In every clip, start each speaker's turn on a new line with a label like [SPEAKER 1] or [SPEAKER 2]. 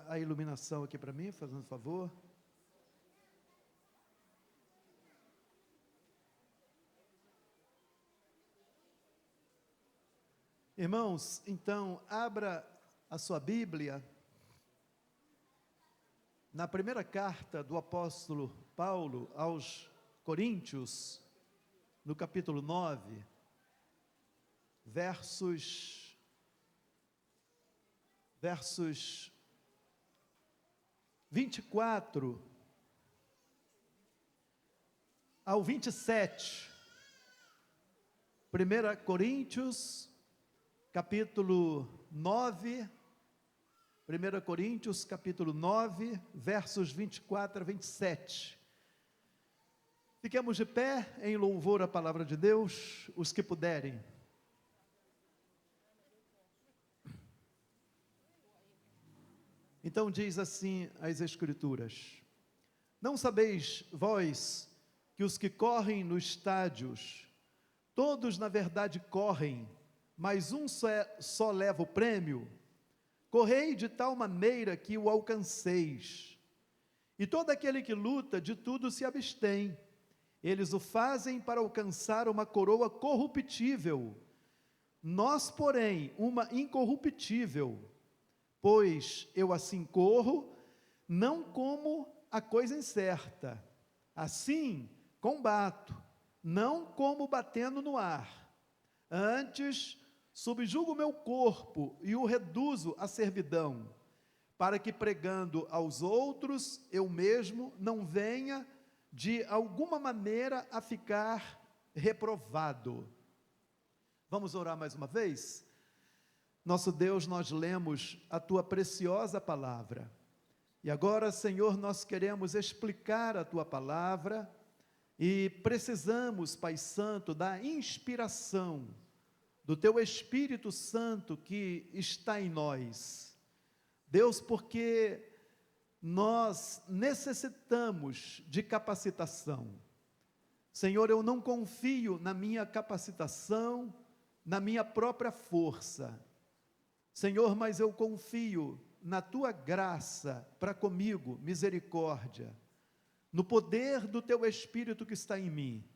[SPEAKER 1] a iluminação aqui para mim, fazendo favor. Irmãos, então, abra a sua Bíblia na primeira carta do apóstolo Paulo aos Coríntios, no capítulo 9, versos 24 ao 27. 1 Coríntios, capítulo 9, 1 Coríntios, capítulo 9, versos 24 a 27. Fiquemos de pé em louvor à palavra de Deus, os que puderem. Então diz assim as Escrituras: não sabeis vós que os que correm nos estádios, todos na verdade correm, mas um só leva o prêmio? Correi de tal maneira que o alcanceis. E todo aquele que luta, de tudo se abstém. Eles o fazem para alcançar uma coroa corruptível. Nós, porém, uma incorruptível. Pois eu assim corro, não como a coisa incerta. Assim combato, não como batendo no ar. Antes subjugo o meu corpo e o reduzo à servidão, para que pregando aos outros, eu mesmo não venha de alguma maneira a ficar reprovado. Vamos orar mais uma vez? Nosso Deus, nós lemos a Tua preciosa palavra, e agora, Senhor, nós queremos explicar a Tua palavra, e precisamos, Pai Santo, da inspiração do Teu Espírito Santo que está em nós. Deus, porque nós necessitamos de capacitação. Senhor, eu não confio na minha capacitação, na minha própria força, Senhor, mas eu confio na Tua graça para comigo, misericórdia, no poder do Teu Espírito que está em mim.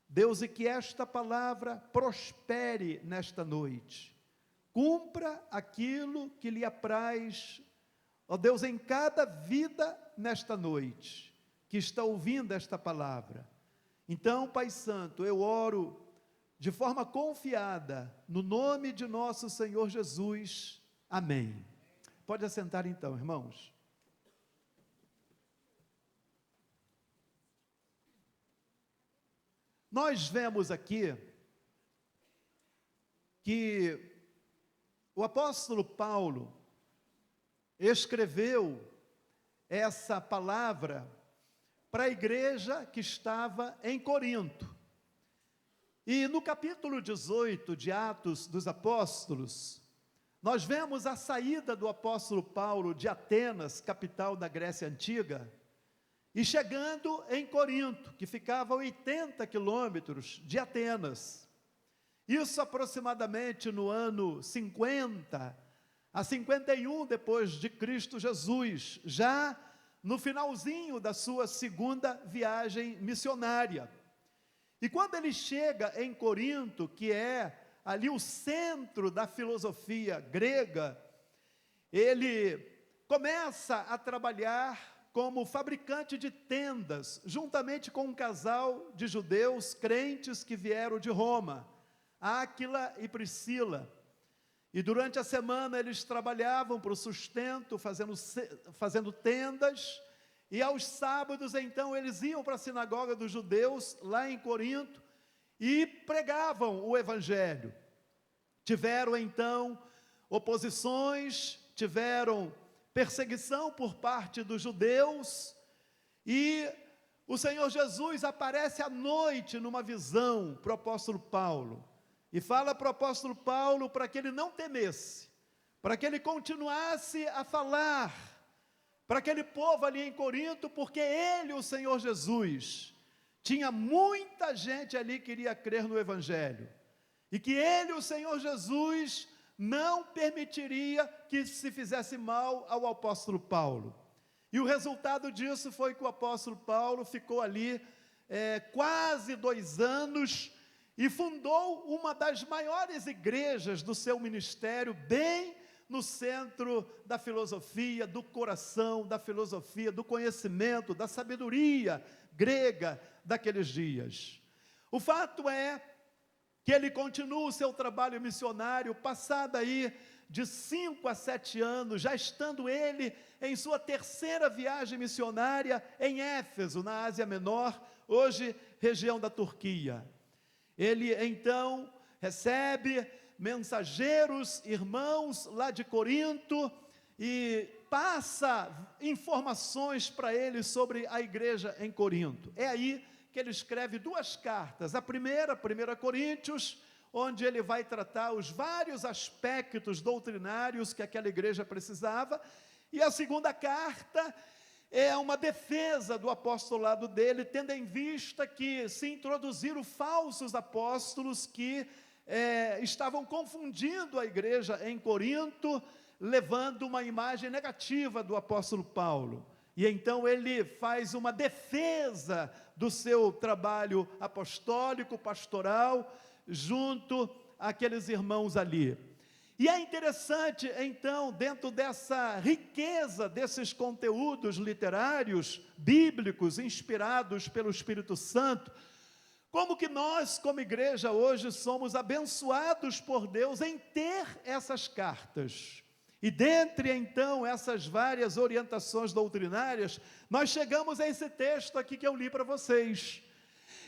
[SPEAKER 1] Deus, e que esta palavra prospere nesta noite, cumpra aquilo que lhe apraz, ó Deus, em cada vida nesta noite, que está ouvindo esta palavra. Então, Pai Santo, eu oro de forma confiada, no nome de nosso Senhor Jesus, amém. Pode assentar então, irmãos. Nós vemos aqui que o apóstolo Paulo escreveu essa palavra para a igreja que estava em Corinto. E no capítulo 18 de Atos dos Apóstolos, nós vemos a saída do apóstolo Paulo de Atenas, capital da Grécia Antiga, e chegando em Corinto, que ficava a 80 quilômetros de Atenas. Isso aproximadamente no ano 50 a 51 depois de Cristo Jesus, já no finalzinho da sua segunda viagem missionária. E quando ele chega em Corinto, que é ali o centro da filosofia grega, ele começa a trabalhar como fabricante de tendas, juntamente com um casal de judeus crentes que vieram de Roma, Áquila e Priscila. E durante a semana eles trabalhavam para o sustento, fazendo tendas, e aos sábados então eles iam para a sinagoga dos judeus, lá em Corinto, e pregavam o evangelho. Tiveram então oposições, tiveram perseguição por parte dos judeus, e o Senhor Jesus aparece à noite numa visão para o apóstolo Paulo, e fala para o apóstolo Paulo para que ele não temesse, para que ele continuasse a falar para aquele povo ali em Corinto, porque ele, o Senhor Jesus, tinha muita gente ali que iria crer no evangelho, e que ele, o Senhor Jesus, não permitiria que se fizesse mal ao apóstolo Paulo. E o resultado disso foi que o apóstolo Paulo ficou ali quase 2 anos e fundou uma das maiores igrejas do seu ministério, bem no centro da filosofia, do coração, da filosofia, do conhecimento, da sabedoria grega daqueles dias. O fato é que ele continua o seu trabalho missionário, passado aí de 5 a 7 anos, já estando ele em sua 3ª viagem missionária em Éfeso, na Ásia Menor, hoje região da Turquia. Ele então recebe mensageiros, irmãos lá de Corinto, e passa informações para eles sobre a igreja em Corinto. É aí que ele escreve 2 cartas, a primeira, 1 Coríntios, onde ele vai tratar os vários aspectos doutrinários que aquela igreja precisava, e a 2ª carta é uma defesa do apostolado dele, tendo em vista que se introduziram falsos apóstolos que estavam confundindo a igreja em Corinto, levando uma imagem negativa do apóstolo Paulo. E então ele faz uma defesa do seu trabalho apostólico, pastoral, junto àqueles irmãos ali. E é interessante, então, dentro dessa riqueza desses conteúdos literários, bíblicos, inspirados pelo Espírito Santo, como que nós, como igreja, hoje somos abençoados por Deus em ter essas cartas. E dentre, então, essas várias orientações doutrinárias, nós chegamos a esse texto aqui que eu li para vocês.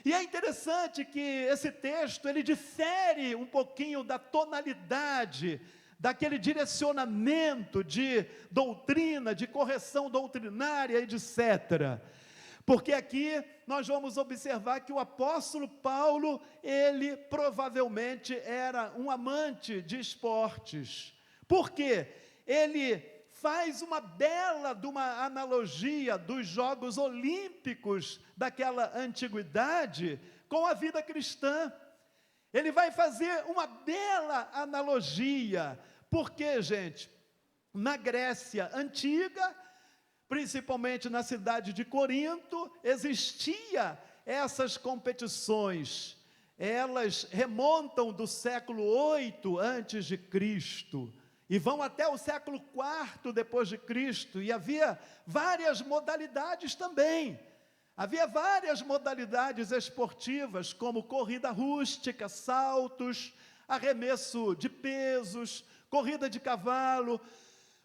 [SPEAKER 1] E é interessante que esse texto, ele difere um pouquinho da tonalidade, daquele direcionamento de doutrina, de correção doutrinária, etc. Porque aqui nós vamos observar que o apóstolo Paulo, ele provavelmente era um amante de esportes. Por quê? Ele faz uma bela de uma analogia dos Jogos Olímpicos daquela antiguidade com a vida cristã. Ele vai fazer uma bela analogia, porque, gente, na Grécia antiga, principalmente na cidade de Corinto, existia essas competições. Elas remontam do século 8 antes de Cristo. E vão até o século IV depois de Cristo, e havia várias modalidades também. Havia várias modalidades esportivas, como corrida rústica, saltos, arremesso de pesos, corrida de cavalo,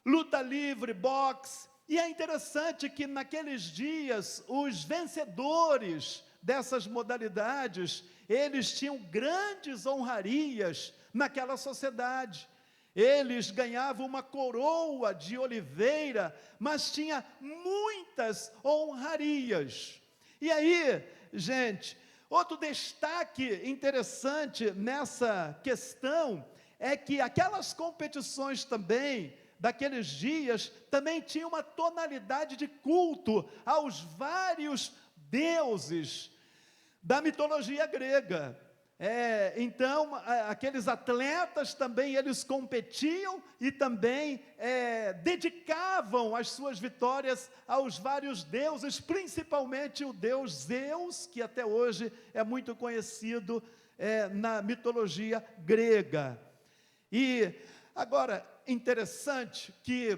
[SPEAKER 1] luta livre, boxe. E é interessante que naqueles dias, os vencedores dessas modalidades, eles tinham grandes honrarias naquela sociedade. Eles ganhavam uma coroa de oliveira, mas tinha muitas honrarias. E aí, gente, outro destaque interessante nessa questão é que aquelas competições também, daqueles dias, também tinham uma tonalidade de culto aos vários deuses da mitologia grega. Então, aqueles atletas também, eles competiam e também dedicavam as suas vitórias aos vários deuses, principalmente o deus Zeus, que até hoje é muito conhecido na mitologia grega. E agora, interessante que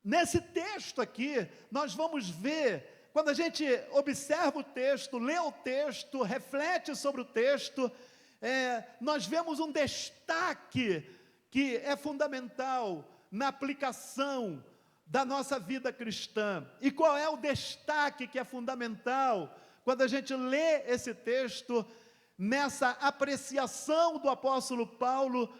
[SPEAKER 1] nesse texto aqui, nós vamos ver, quando a gente observa o texto, lê o texto, reflete sobre o texto, nós vemos um destaque que é fundamental na aplicação da nossa vida cristã. E qual é o destaque que é fundamental quando a gente lê esse texto, nessa apreciação do apóstolo Paulo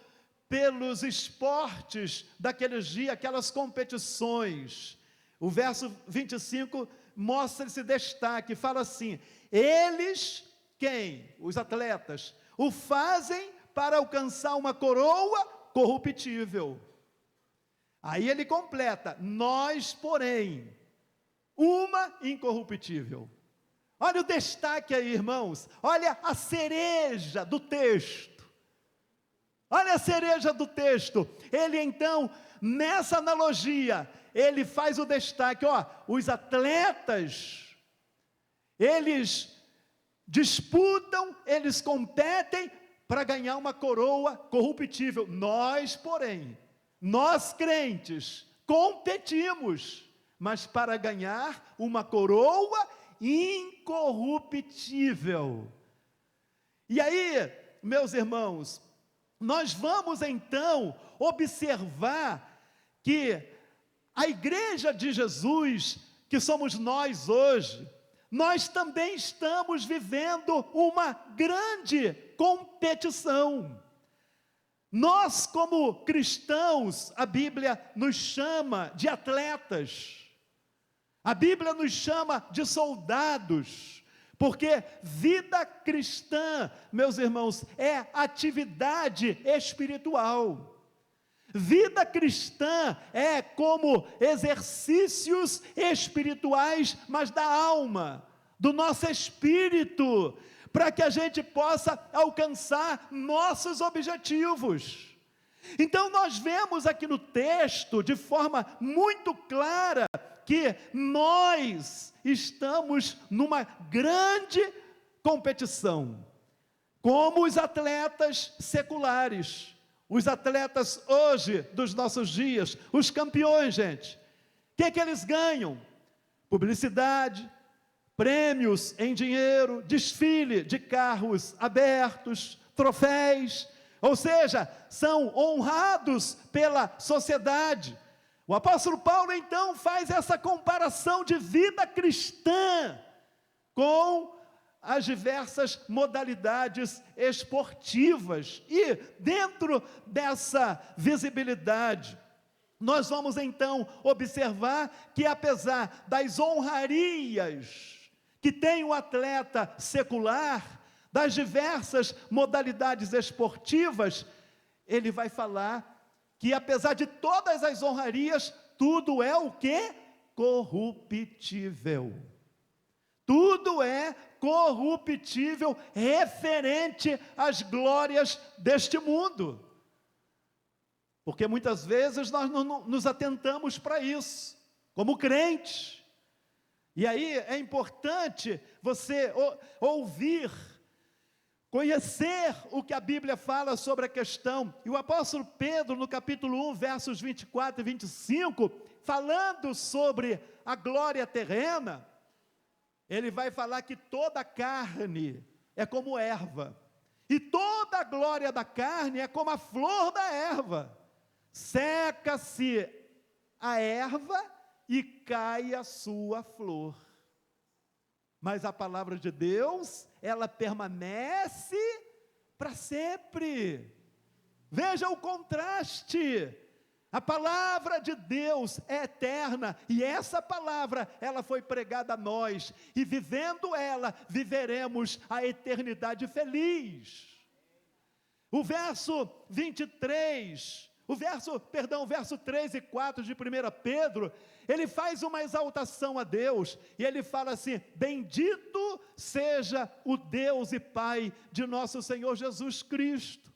[SPEAKER 1] pelos esportes daqueles dias, aquelas competições? O verso 25 mostra esse destaque, fala assim: eles, quem? Os atletas, o fazem para alcançar uma coroa corruptível. Aí ele completa: nós, porém, uma incorruptível. Olha o destaque aí, irmãos, olha a cereja do texto. Olha a cereja do texto. Ele então, nessa analogia, ele faz o destaque, os atletas, eles disputam, eles competem para ganhar uma coroa corruptível. Nós, porém, nós crentes, competimos, mas para ganhar uma coroa incorruptível. E aí, meus irmãos, nós vamos então observar que a igreja de Jesus, que somos nós hoje, nós também estamos vivendo uma grande competição. Nós, como cristãos, a Bíblia nos chama de atletas, a Bíblia nos chama de soldados, porque vida cristã, meus irmãos, é atividade espiritual. Vida cristã é como exercícios espirituais, mas da alma, do nosso espírito, para que a gente possa alcançar nossos objetivos. Então nós vemos aqui no texto, de forma muito clara, que nós estamos numa grande competição, como os atletas seculares, os atletas hoje dos nossos dias, os campeões, gente. O que eles ganham? Publicidade, prêmios em dinheiro, desfile de carros abertos, troféus, ou seja, são honrados pela sociedade. O apóstolo Paulo então faz essa comparação de vida cristã com as diversas modalidades esportivas, e dentro dessa visibilidade, nós vamos então observar que apesar das honrarias que tem o atleta secular, das diversas modalidades esportivas, ele vai falar que apesar de todas as honrarias, tudo é o quê? Corruptível. Tudo é corruptível, referente às glórias deste mundo. Porque muitas vezes nós não nos atentamos para isso, como crentes. E aí é importante você ouvir, conhecer o que a Bíblia fala sobre a questão. E o apóstolo Pedro, no capítulo 1, versos 24 e 25, falando sobre a glória terrena, ele vai falar que toda a carne é como erva, e toda a glória da carne é como a flor da erva. Seca-se a erva e cai a sua flor. Mas a palavra de Deus, ela permanece para sempre. Veja o contraste. A palavra de Deus é eterna, e essa palavra, ela foi pregada a nós, e vivendo ela, viveremos a eternidade feliz. O verso 23, o verso 3 e 4 de 1 Pedro, ele faz uma exaltação a Deus, e ele fala assim: bendito seja o Deus e Pai de nosso Senhor Jesus Cristo,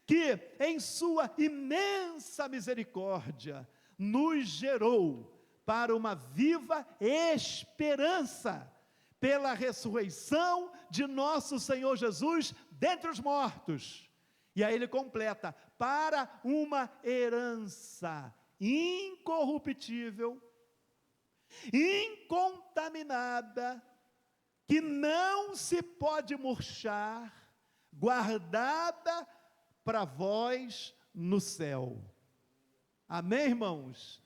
[SPEAKER 1] que em sua imensa misericórdia nos gerou para uma viva esperança, pela ressurreição de nosso Senhor Jesus dentre os mortos. E aí ele completa: para uma herança incorruptível, incontaminada, que não se pode murchar, guardada para vós no céu. Amém, irmãos?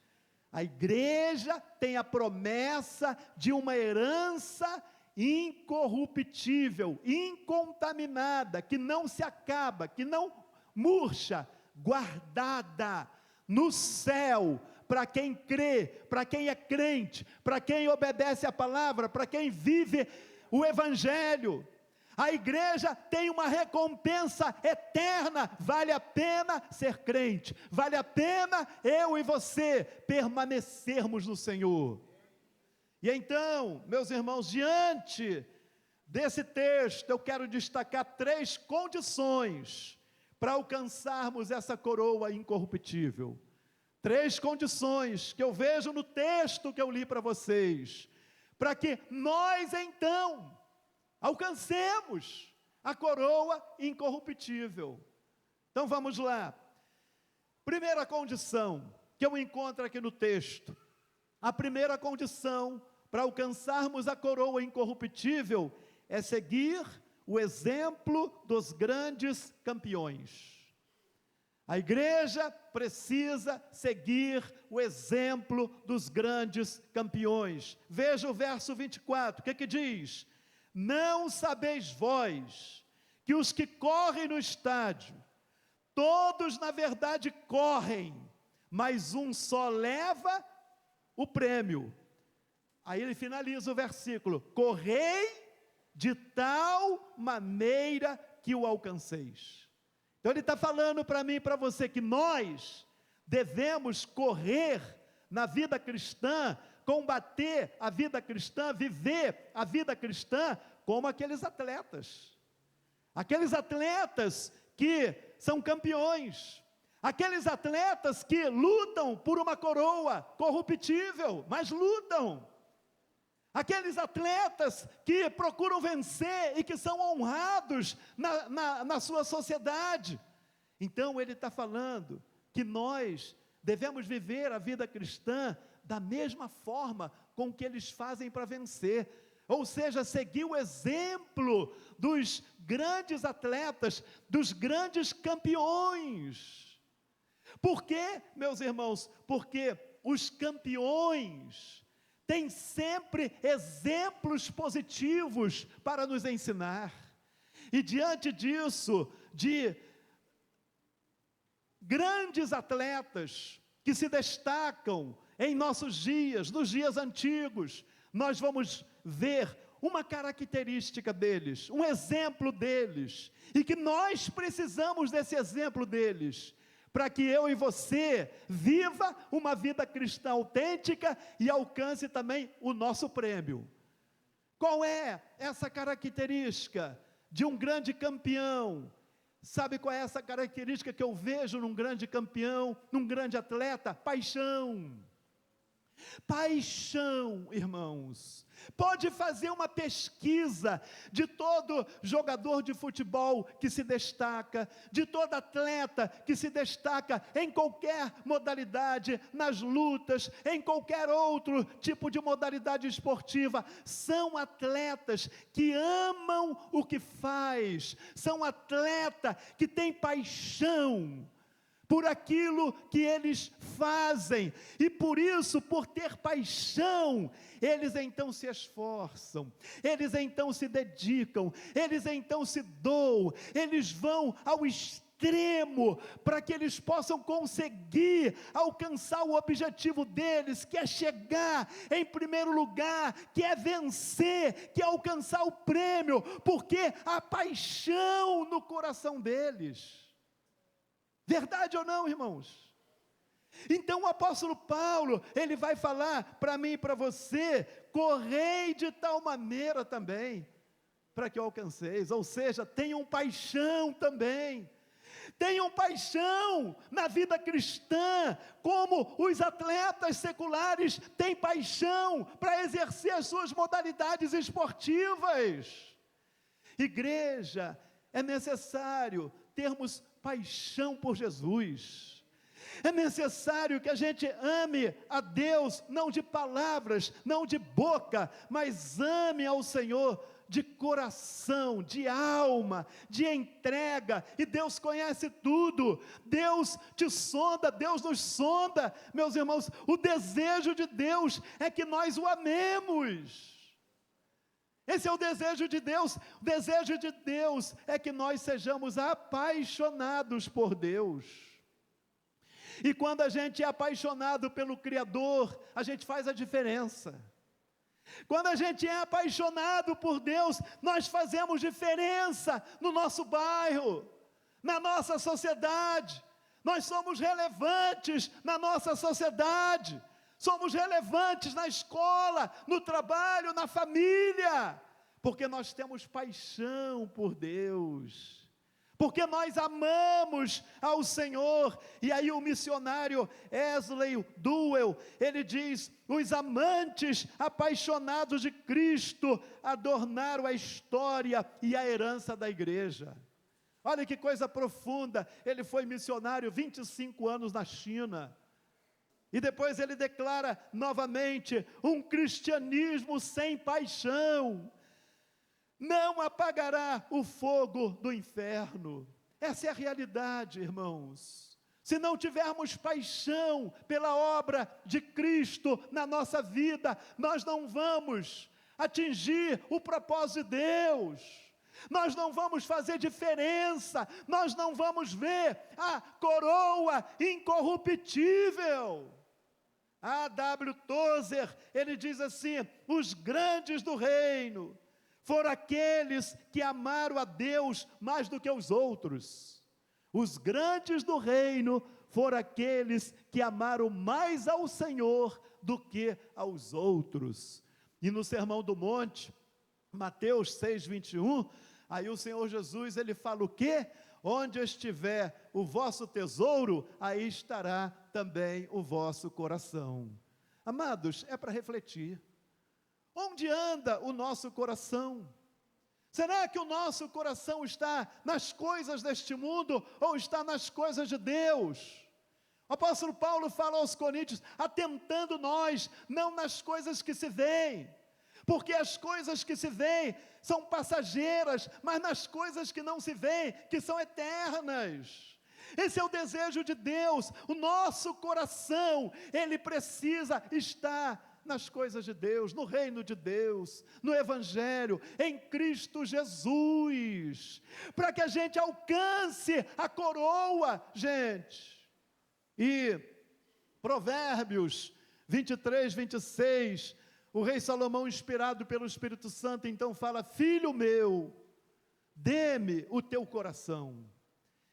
[SPEAKER 1] A igreja tem a promessa de uma herança incorruptível, incontaminada, que não se acaba, que não murcha, guardada no céu, para quem crê, para quem é crente, para quem obedece a palavra, para quem vive o evangelho. A igreja tem uma recompensa eterna. Vale a pena ser crente, vale a pena eu e você permanecermos no Senhor. E então, meus irmãos, diante desse texto, eu quero destacar 3 condições para alcançarmos essa coroa incorruptível? 3 condições que eu vejo no texto que eu li para vocês, para que nós então alcancemos a coroa incorruptível. Então vamos lá. Primeira condição que eu encontro aqui no texto, a primeira condição para alcançarmos a coroa incorruptível é seguir o exemplo dos grandes campeões. A igreja precisa seguir o exemplo dos grandes campeões. Veja o verso 24, o que diz? Não sabeis vós que os que correm no estádio, todos na verdade correm, mas um só leva o prêmio. Aí ele finaliza o versículo: correi de tal maneira que o alcanceis. Então ele está falando para mim e para você que nós devemos correr na vida cristã, combater a vida cristã, viver a vida cristã como aqueles atletas que são campeões, aqueles atletas que lutam por uma coroa corruptível, mas lutam, aqueles atletas que procuram vencer e que são honrados na sua sociedade. Então ele está falando que nós devemos viver a vida cristã da mesma forma com que eles fazem para vencer, ou seja, seguir o exemplo dos grandes atletas, dos grandes campeões. Por quê, meus irmãos? Porque os campeões têm sempre exemplos positivos para nos ensinar, e diante disso, de grandes atletas que se destacam em nossos dias, nos dias antigos, nós vamos ver uma característica deles, um exemplo deles, e que nós precisamos desse exemplo deles, para que eu e você viva uma vida cristã autêntica e alcance também o nosso prêmio. Qual é essa característica de um grande campeão? Sabe qual é essa característica que eu vejo num grande campeão, num grande atleta? Paixão. Paixão, irmãos. Pode fazer uma pesquisa de todo jogador de futebol que se destaca, de todo atleta que se destaca em qualquer modalidade, nas lutas, em qualquer outro tipo de modalidade esportiva. São atletas que amam o que faz, são atletas que têm paixão por aquilo que eles fazem, e por isso, por ter paixão, eles então se esforçam, eles então se dedicam, eles então se doam, eles vão ao extremo, para que eles possam conseguir alcançar o objetivo deles, que é chegar em primeiro lugar, que é vencer, que é alcançar o prêmio, porque há paixão no coração deles. Verdade ou não, irmãos? Então o apóstolo Paulo, ele vai falar para mim e para você: correi de tal maneira também, para que alcanceis. Ou seja, tenham paixão também, tenham paixão na vida cristã, como os atletas seculares têm paixão para exercer as suas modalidades esportivas. Igreja, é necessário termos paixão por Jesus. É necessário que a gente ame a Deus, não de palavras, não de boca, mas ame ao Senhor de coração, de alma, de entrega. E Deus conhece tudo, Deus te sonda, Deus nos sonda, meus irmãos. O desejo de Deus é que nós o amemos. Esse é o desejo de Deus. O desejo de Deus é que nós sejamos apaixonados por Deus. E quando a gente é apaixonado pelo Criador, a gente faz a diferença. Quando a gente é apaixonado por Deus, nós fazemos diferença no nosso bairro, na nossa sociedade. Nós somos relevantes na nossa sociedade. Somos relevantes na escola, no trabalho, na família, porque nós temos paixão por Deus, porque nós amamos ao Senhor. E aí o missionário Wesley Duell, ele diz: os amantes apaixonados de Cristo adornaram a história e a herança da igreja. Olha que coisa profunda. Ele foi missionário 25 anos na China, e depois ele declara novamente: um cristianismo sem paixão não apagará o fogo do inferno. Essa é a realidade, irmãos. Se não tivermos paixão pela obra de Cristo na nossa vida, nós não vamos atingir o propósito de Deus, nós não vamos fazer diferença, nós não vamos ver a coroa incorruptível. A W. Tozer, ele diz assim: os grandes do reino foram aqueles que amaram a Deus mais do que os outros. Os grandes do reino foram aqueles que amaram mais ao Senhor do que aos outros. E no Sermão do Monte, Mateus 6:21, aí o Senhor Jesus, ele fala o quê? Onde estiver o vosso tesouro, aí estará também o vosso coração. Amados, é para refletir. Onde anda o nosso coração? Será que o nosso coração está nas coisas deste mundo ou está nas coisas de Deus? O apóstolo Paulo fala aos Coríntios: atentando nós, não nas coisas que se veem, porque as coisas que se veem são passageiras, mas nas coisas que não se veem, que são eternas. Esse é o desejo de Deus. O nosso coração, ele precisa estar nas coisas de Deus, no reino de Deus, no Evangelho, em Cristo Jesus, para que a gente alcance a coroa, gente. E Provérbios 23, 26, o rei Salomão, inspirado pelo Espírito Santo, então fala: filho meu, dê-me o teu coração,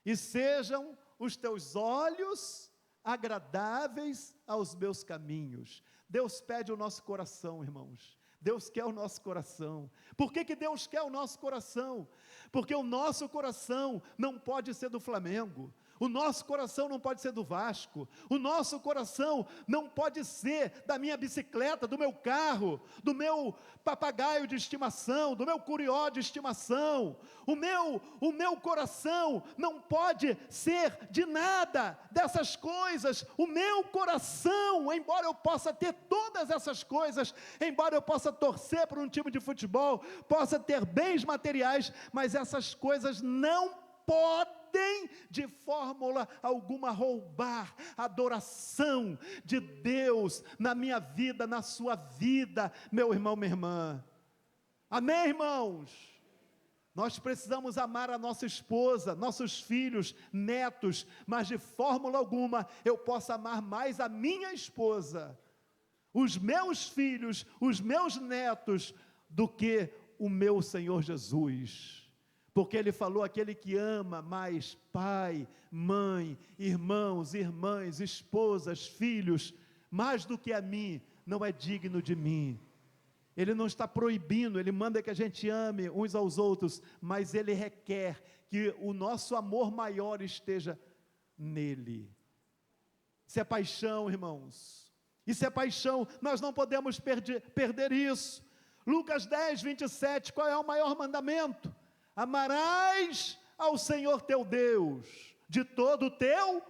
[SPEAKER 1] e sejam os teus olhos agradáveis aos meus caminhos. Deus pede o nosso coração, irmãos. Deus quer o nosso coração. Por que Deus quer o nosso coração? Porque o nosso coração não pode ser do Flamengo, o nosso coração não pode ser do Vasco, o nosso coração não pode ser da minha bicicleta, do meu carro, do meu papagaio de estimação, do meu curió de estimação. O meu coração não pode ser de nada dessas coisas. O meu coração, embora eu possa ter todas essas coisas, embora eu possa torcer por um time de futebol, possa ter bens materiais, mas essas coisas não podem de fórmula alguma roubar a adoração de Deus na minha vida, na sua vida, meu irmão, minha irmã. Amém, irmãos? Nós precisamos amar a nossa esposa, nossos filhos, netos, mas de fórmula alguma eu posso amar mais a minha esposa, os meus filhos, os meus netos, do que o meu Senhor Jesus. Porque ele falou: aquele que ama mais pai, mãe, irmãos, irmãs, esposas, filhos, mais do que a mim, não é digno de mim. Ele não está proibindo, ele manda que a gente ame uns aos outros, mas ele requer que o nosso amor maior esteja nele. Isso é paixão, irmãos. Isso é paixão, nós não podemos perder isso. Lucas 10, 27, qual é o maior mandamento? Amarás ao Senhor teu Deus de todo o teu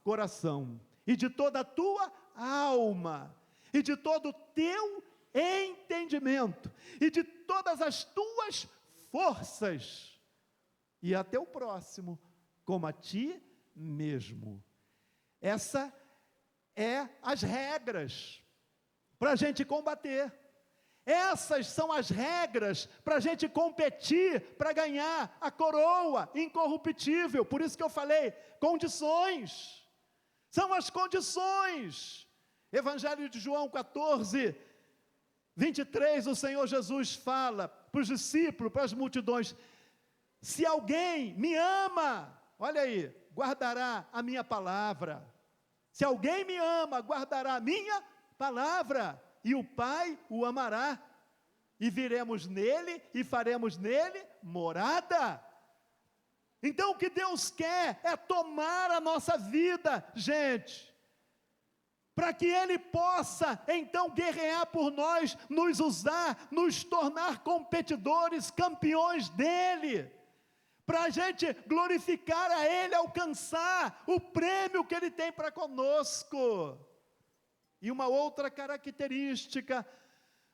[SPEAKER 1] coração, e de toda a tua alma, e de todo o teu entendimento, e de todas as tuas forças, e a teu próximo como a ti mesmo. Essa é as regras para a gente combater. Essas são as regras para a gente competir, para ganhar a coroa incorruptível. Por isso que eu falei, condições. São as condições. Evangelho de João 14, 23, o Senhor Jesus fala para os discípulos, para as multidões: se alguém me ama, olha aí, guardará a minha palavra. Se alguém me ama, guardará a minha palavra, e o Pai o amará, e viremos nele, e faremos nele morada. Então o que Deus quer é tomar a nossa vida, gente, para que Ele possa então guerrear por nós, nos usar, nos tornar competidores, campeões dEle, para a gente glorificar a Ele, alcançar o prêmio que Ele tem para conosco. E uma outra característica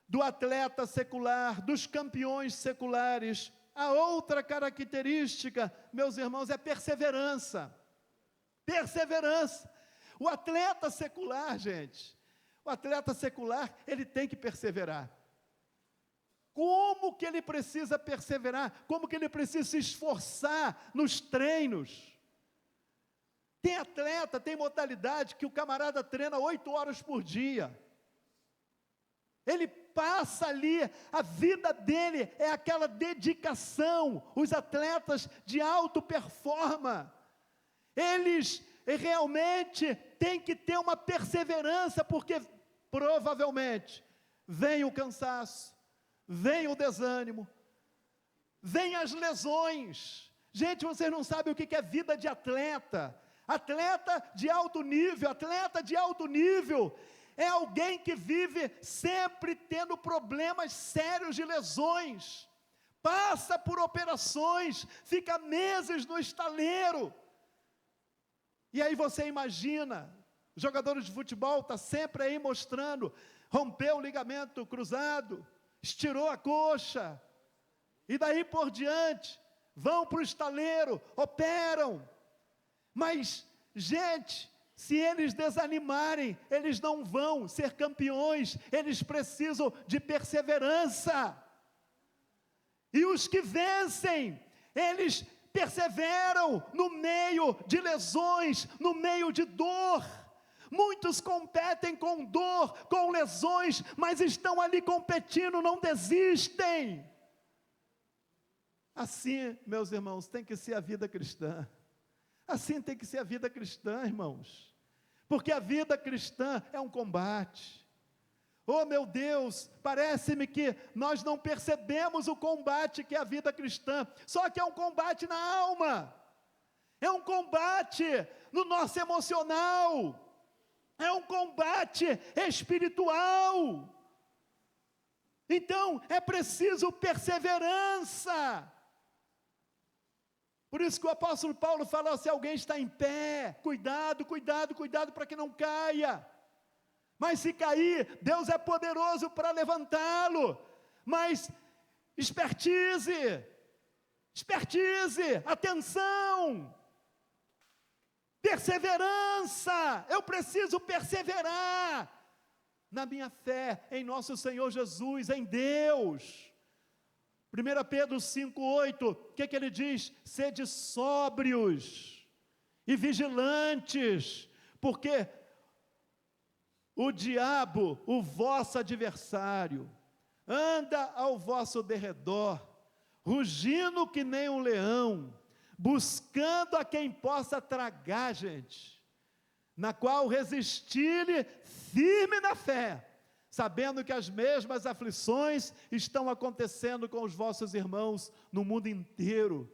[SPEAKER 1] do atleta secular, dos campeões seculares, a outra característica, meus irmãos, é perseverança. Perseverança. O atleta secular, gente, o atleta secular, ele tem que perseverar. Como que ele precisa perseverar? Como que ele precisa se esforçar nos treinos? Tem atleta, tem modalidade que o camarada treina 8 horas por dia. Ele passa ali, a vida dele é aquela dedicação. Os atletas de alta performance, eles realmente têm que ter uma perseverança, porque provavelmente vem o cansaço, vem o desânimo, vem as lesões. Gente, vocês não sabem o que é vida de atleta. Atleta de alto nível, é alguém que vive sempre tendo problemas sérios de lesões, passa por operações, fica meses no estaleiro. E aí você imagina, os jogadores de futebol estão sempre aí mostrando, rompeu o ligamento cruzado, estirou a coxa, e daí por diante, vão para o estaleiro, operam. Mas, gente, se eles desanimarem, eles não vão ser campeões, eles precisam de perseverança. E os que vencem, eles perseveram no meio de lesões, no meio de dor. Muitos competem com dor, com lesões, mas estão ali competindo, não desistem. Assim, meus irmãos, tem que ser a vida cristã. Assim tem que ser a vida cristã, irmãos, porque a vida cristã é um combate. Oh meu Deus, parece-me que nós não percebemos o combate que é a vida cristã, só que é um combate na alma, é um combate no nosso emocional, é um combate espiritual. Então é preciso perseverança. Por isso que o apóstolo Paulo fala, se alguém está em pé, cuidado para que não caia. Mas se cair, Deus é poderoso para levantá-lo. Mas expertise, atenção, perseverança. Eu preciso perseverar na minha fé em nosso Senhor Jesus, em Deus. 1 Pedro 5,8, o que ele diz? Sede sóbrios e vigilantes, porque o diabo, o vosso adversário, anda ao vosso derredor, rugindo que nem um leão, buscando a quem possa tragar, gente, na qual resistir-lhe firme na fé, sabendo que as mesmas aflições estão acontecendo com os vossos irmãos no mundo inteiro.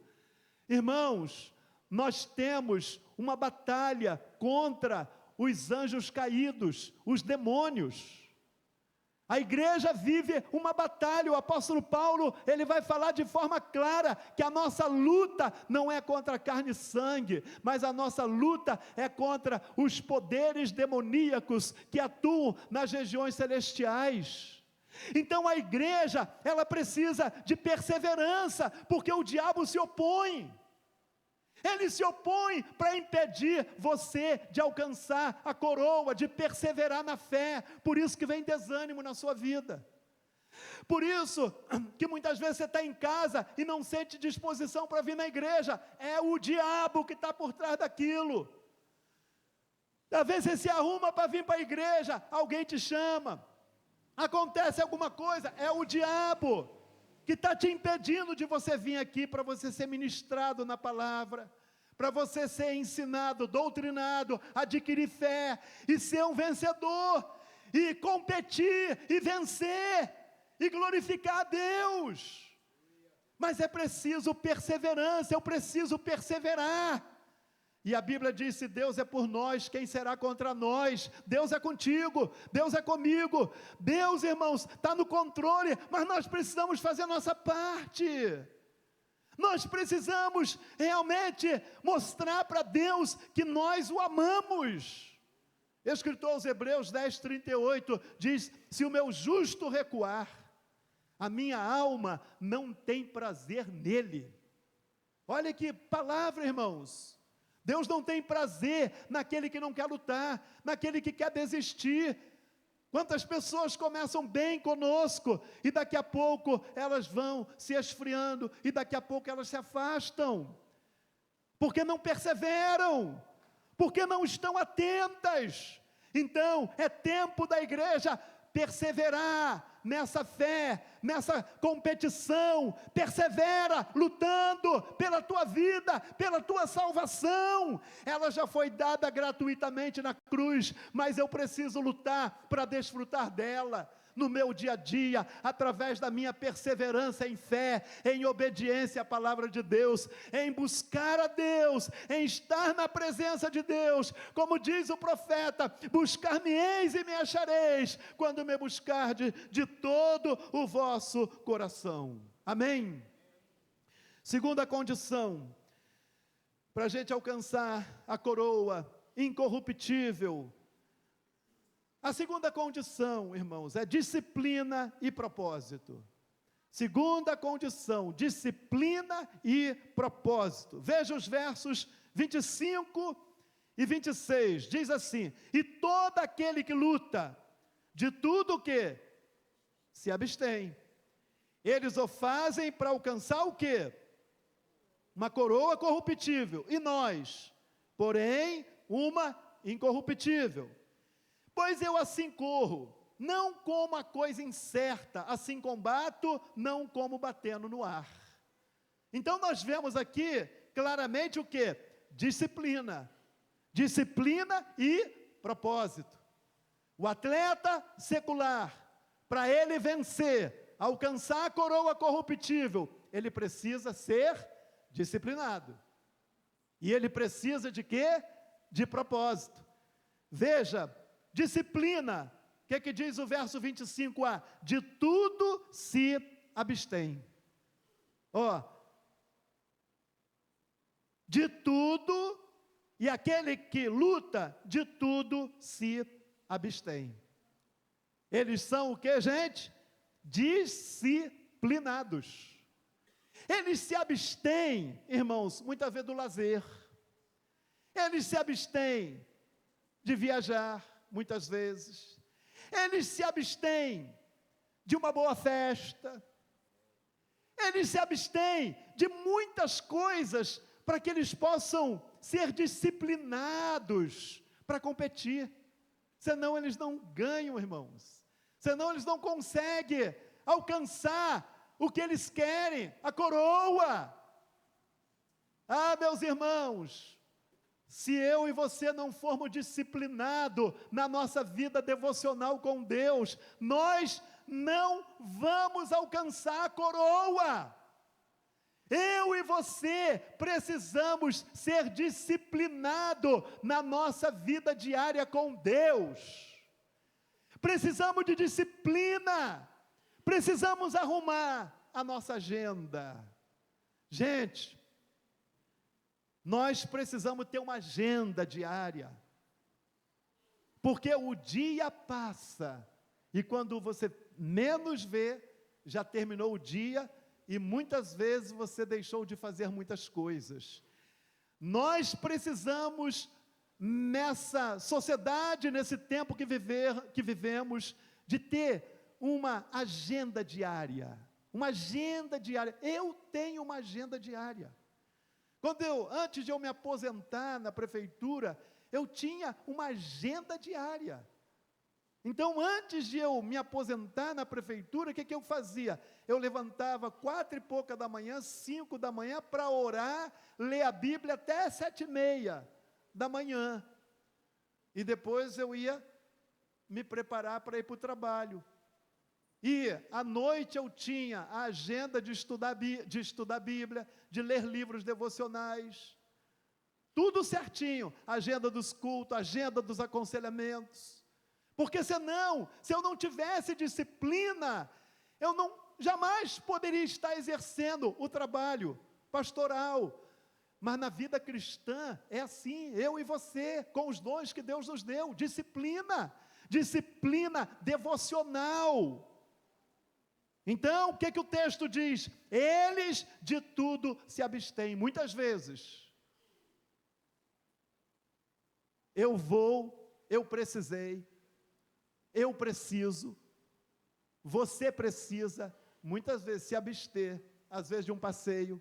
[SPEAKER 1] Irmãos, nós temos uma batalha contra os anjos caídos, os demônios. A igreja vive uma batalha. O apóstolo Paulo, ele vai falar de forma clara que a nossa luta não é contra carne e sangue, mas a nossa luta é contra os poderes demoníacos que atuam nas regiões celestiais. Então a igreja, ela precisa de perseverança, porque o diabo se opõe. Ele se opõe para impedir você de alcançar a coroa, de perseverar na fé. Por isso que vem desânimo na sua vida. Por isso que muitas vezes você está em casa e não sente disposição para vir na igreja. É o diabo que está por trás daquilo. Às vezes você se arruma para vir para a igreja, alguém te chama, acontece alguma coisa, é o diabo que está te impedindo de você vir aqui para você ser ministrado na palavra, para você ser ensinado, doutrinado, adquirir fé e ser um vencedor, e competir, e vencer, e glorificar a Deus. Mas é preciso perseverança, eu preciso perseverar. E a Bíblia diz, se Deus é por nós, quem será contra nós? Deus é contigo, Deus é comigo. Deus, irmãos, está no controle, mas nós precisamos fazer a nossa parte. Nós precisamos realmente mostrar para Deus que nós o amamos. O escritor aos Hebreus 10:38 diz, se o meu justo recuar, a minha alma não tem prazer nele. Olha que palavra, irmãos. Deus não tem prazer naquele que não quer lutar, naquele que quer desistir. Quantas pessoas começam bem conosco, e daqui a pouco elas vão se esfriando, e daqui a pouco elas se afastam, porque não perseveram, porque não estão atentas. Então, é tempo da igreja perseverar nessa fé, nessa competição. Persevera lutando pela tua vida, pela tua salvação. Ela já foi dada gratuitamente na cruz, mas eu preciso lutar para desfrutar dela no meu dia a dia, através da minha perseverança em fé, em obediência à palavra de Deus, em buscar a Deus, em estar na presença de Deus, como diz o profeta, buscar-me-eis e me achareis, quando me buscardes de todo o vosso coração. Amém? Segunda condição, para a gente alcançar a coroa incorruptível. A segunda condição, irmãos, é disciplina e propósito. Segunda condição, disciplina e propósito. Veja os versos 25 e 26, diz assim, e todo aquele que luta, de tudo o que se abstém, eles o fazem para alcançar o quê? Uma coroa corruptível, e nós, porém, uma incorruptível. Pois eu assim corro, não como a coisa incerta, assim combato, não como batendo no ar. Então nós vemos aqui claramente o que? Disciplina. Disciplina e propósito. O atleta secular, para ele vencer, alcançar a coroa corruptível, ele precisa ser disciplinado. E ele precisa de quê? De propósito. Veja, disciplina, o que diz o verso 25a? De tudo se abstém. De tudo, e aquele que luta, de tudo se abstém. Eles são o que, gente? Disciplinados. Eles se abstêm, irmãos, muitas vezes do lazer. Eles se abstêm de viajar, muitas vezes. Eles se abstêm de uma boa festa. Eles se abstêm de muitas coisas para que eles possam ser disciplinados para competir. Senão eles não ganham, irmãos. Senão eles não conseguem alcançar o que eles querem, a coroa. Ah, meus irmãos, se eu e você não formos disciplinados na nossa vida devocional com Deus, nós não vamos alcançar a coroa. Eu e você precisamos ser disciplinados na nossa vida diária com Deus. Precisamos de disciplina. Precisamos arrumar a nossa agenda. Gente, nós precisamos ter uma agenda diária, porque o dia passa, e quando você menos vê, já terminou o dia, e muitas vezes você deixou de fazer muitas coisas. Nós precisamos, nessa sociedade, nesse tempo que vivemos, de ter uma agenda diária. Uma agenda diária. Eu tenho uma agenda diária. Antes de eu me aposentar na prefeitura, eu tinha uma agenda diária. Então, antes de eu me aposentar na prefeitura, o que eu fazia? Eu levantava 4 e pouca da manhã, 5 da manhã, para orar, ler a Bíblia até 7:30 da manhã. E depois eu ia me preparar para ir para o trabalho. E à noite eu tinha a agenda de estudar a Bíblia, de ler livros devocionais, tudo certinho, agenda dos cultos, agenda dos aconselhamentos, porque senão, se eu não tivesse disciplina, eu jamais poderia estar exercendo o trabalho pastoral. Mas na vida cristã é assim, eu e você, com os dons que Deus nos deu, disciplina devocional. Então, o que o texto diz? Eles de tudo se abstêm. Muitas vezes, eu precisei, eu preciso, você precisa, muitas vezes se abster, às vezes de um passeio,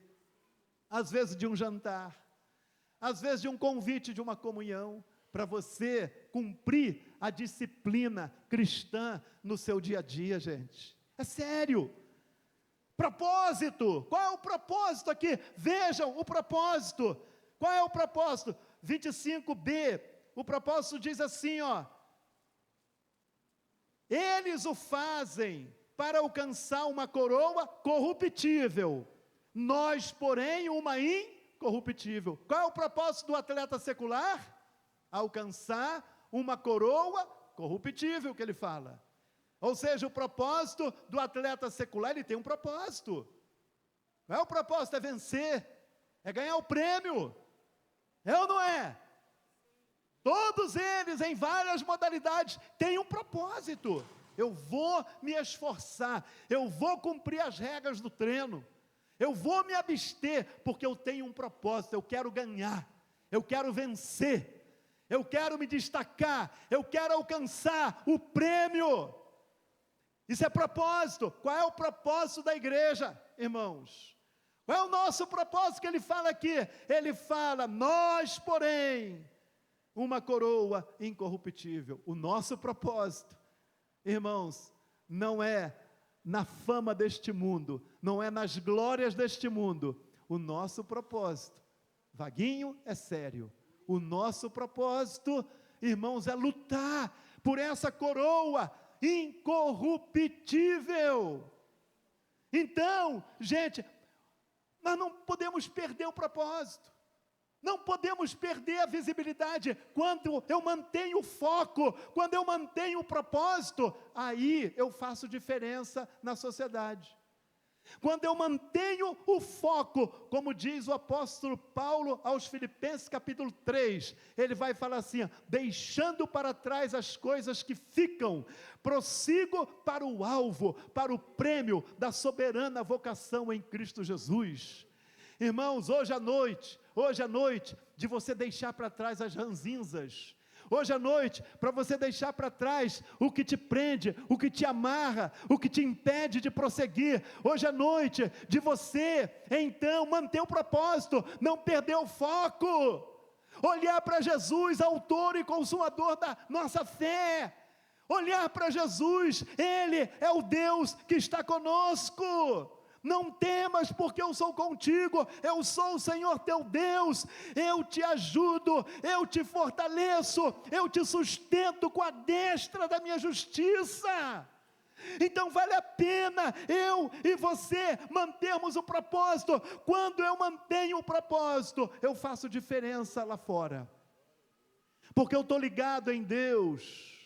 [SPEAKER 1] às vezes de um jantar, às vezes de um convite de uma comunhão, para você cumprir a disciplina cristã no seu dia a dia, gente. É sério. Propósito. Qual é o propósito aqui? Vejam o propósito. Qual é o propósito? 25b. O propósito diz assim, ó: eles o fazem para alcançar uma coroa corruptível, nós, porém, uma incorruptível. Qual é o propósito do atleta secular? Alcançar uma coroa corruptível, que ele fala. Ou seja, o propósito do atleta secular, ele tem um propósito. Qual é o propósito? É vencer, é ganhar o prêmio. É ou não é? Todos eles, em várias modalidades, têm um propósito. Eu vou me esforçar, eu vou cumprir as regras do treino, eu vou me abster, porque eu tenho um propósito, eu quero ganhar, eu quero vencer, eu quero me destacar, eu quero alcançar o prêmio. Isso é propósito. Qual é o propósito da igreja, irmãos? Qual é o nosso propósito que ele fala aqui? Ele fala, nós, porém, uma coroa incorruptível. O nosso propósito, irmãos, não é na fama deste mundo, não é nas glórias deste mundo. O nosso propósito, Vaguinho, é sério. O nosso propósito, irmãos, é lutar por essa coroa incorruptível. Então, gente, nós não podemos perder o propósito. Não podemos perder a visibilidade. Quando eu mantenho o foco, quando eu mantenho o propósito, aí eu faço diferença na sociedade. Quando eu mantenho o foco, como diz o apóstolo Paulo aos Filipenses capítulo 3, ele vai falar assim, deixando para trás as coisas que ficam, prossigo para o alvo, para o prêmio da soberana vocação em Cristo Jesus. Irmãos, hoje à noite, de você deixar para trás as ranzinzas, hoje à noite, para você deixar para trás o que te prende, o que te amarra, o que te impede de prosseguir, hoje à noite, de você, então, manter o propósito, não perder o foco, olhar para Jesus, autor e consumador da nossa fé, olhar para Jesus, Ele é o Deus que está conosco. Não temas, porque eu sou contigo, eu sou o Senhor teu Deus, eu te ajudo, eu te fortaleço, eu te sustento com a destra da minha justiça. Então vale a pena eu e você mantermos o propósito. Quando eu mantenho o propósito, eu faço diferença lá fora, porque eu estou ligado em Deus,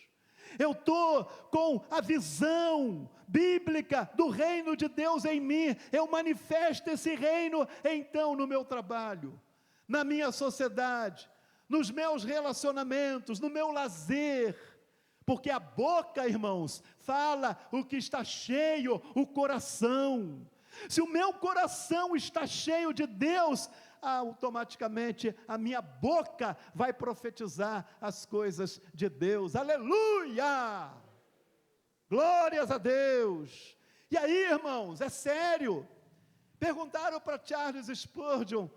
[SPEAKER 1] eu estou com a visão bíblica do reino de Deus em mim, eu manifesto esse reino, então, no meu trabalho, na minha sociedade, nos meus relacionamentos, no meu lazer, porque a boca, irmãos, fala o que está cheio, o coração. Se o meu coração está cheio de Deus, automaticamente a minha boca vai profetizar as coisas de Deus. Aleluia! Glórias a Deus. E aí, irmãos, é sério. Perguntaram para Charles Spurgeon,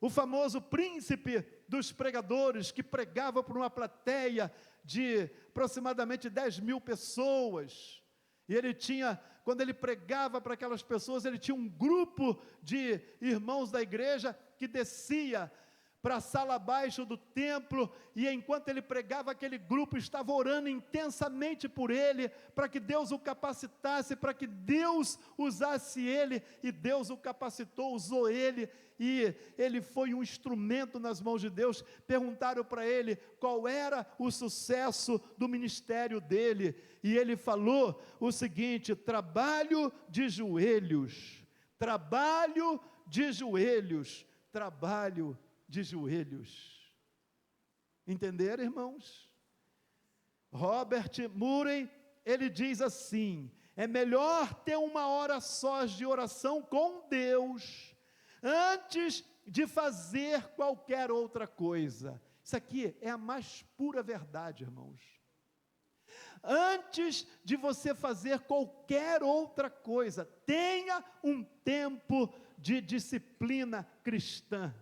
[SPEAKER 1] o famoso príncipe dos pregadores, que pregava para uma plateia de aproximadamente 10.000 pessoas, e ele tinha, quando ele pregava para aquelas pessoas, ele tinha um grupo de irmãos da igreja que descia para a sala abaixo do templo, e enquanto ele pregava, aquele grupo estava orando intensamente por ele, para que Deus o capacitasse, para que Deus usasse ele, e Deus o capacitou, usou ele, e ele foi um instrumento nas mãos de Deus. Perguntaram para ele qual era o sucesso do ministério dele, e ele falou o seguinte: trabalho de joelhos, trabalho de joelhos, trabalho de joelhos. Entenderam, irmãos? Robert Murray, ele diz assim: é melhor ter uma hora sós de oração com Deus, antes de fazer qualquer outra coisa. Isso aqui é a mais pura verdade, irmãos. Antes de você fazer qualquer outra coisa, tenha um tempo de disciplina cristã.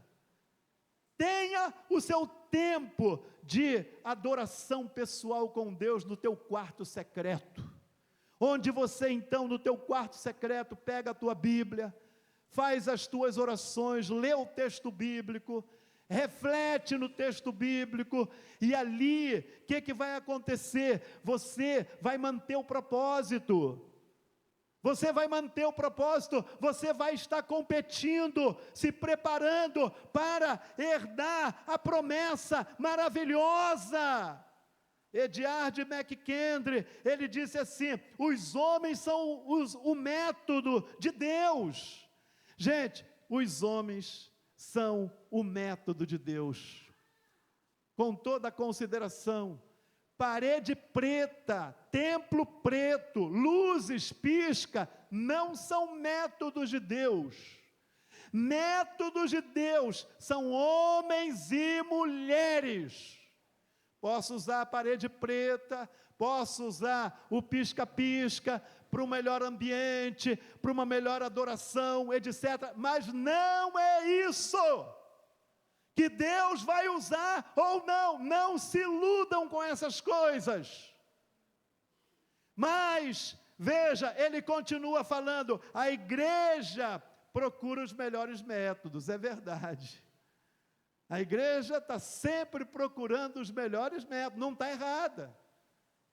[SPEAKER 1] Tenha o seu tempo de adoração pessoal com Deus no teu quarto secreto, onde você então no teu quarto secreto pega a tua Bíblia, faz as tuas orações, lê o texto bíblico, reflete no texto bíblico, e ali, o que vai acontecer? Você vai manter o propósito. Você vai manter o propósito, você vai estar competindo, se preparando para herdar a promessa maravilhosa. Ediard McKendry, ele disse assim: os homens são o método de Deus. Gente, os homens são o método de Deus. Com toda a consideração, parede preta, templo preto, luzes, pisca, não são métodos de Deus. Métodos de Deus são homens e mulheres. Posso usar a parede preta, posso usar o pisca-pisca para um melhor ambiente, para uma melhor adoração, etc. Mas não é isso que Deus vai usar ou não. Não se iludam com essas coisas. Mas, veja, ele continua falando: a igreja procura os melhores métodos. É verdade. A igreja está sempre procurando os melhores métodos, não está errada.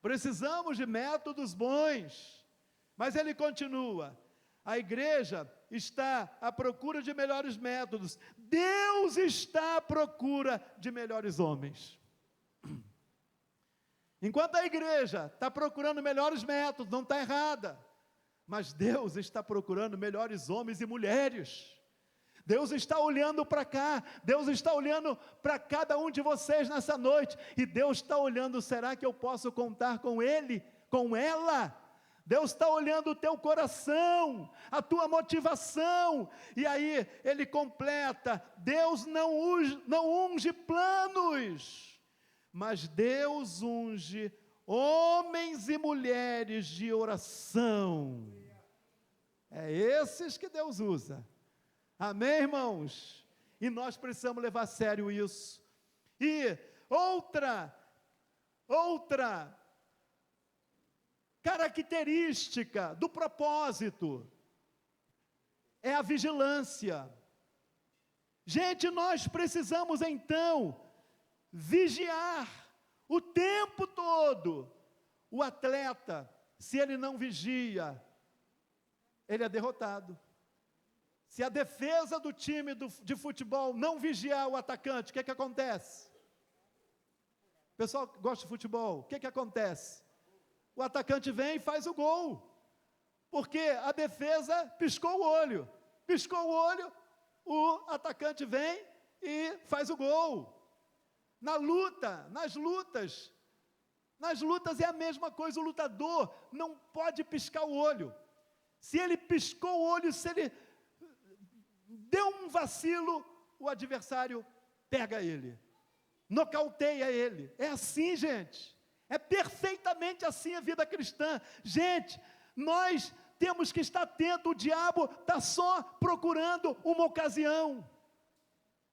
[SPEAKER 1] Precisamos de métodos bons. Mas ele continua: a igreja está à procura de melhores métodos. Deus está à procura de melhores homens. Enquanto a igreja está procurando melhores métodos, não está errada. Mas Deus está procurando melhores homens e mulheres. Deus está olhando para cá, Deus está olhando para cada um de vocês nessa noite, e Deus está olhando: será que eu posso contar com ele, com ela? Deus está olhando o teu coração, a tua motivação, e aí ele completa: Deus não unge planos, mas Deus unge homens e mulheres de oração. É esses que Deus usa. Amém, irmãos? E nós precisamos levar a sério isso. E outra característica do propósito é a vigilância. Gente, nós precisamos então vigiar o tempo todo. O atleta, se ele não vigia, ele é derrotado. Se a defesa do time de futebol não vigiar o atacante, o que acontece? O pessoal que gosta de futebol, o que acontece? O atacante vem e faz o gol, porque a defesa piscou o olho, o atacante vem e faz o gol. Nas lutas é a mesma coisa. O lutador não pode piscar o olho. Se ele piscou o olho, se ele deu um vacilo, o adversário pega ele, nocauteia ele. É assim, gente. É perfeitamente assim a vida cristã. Gente, nós temos que estar atentos. O diabo está só procurando uma ocasião.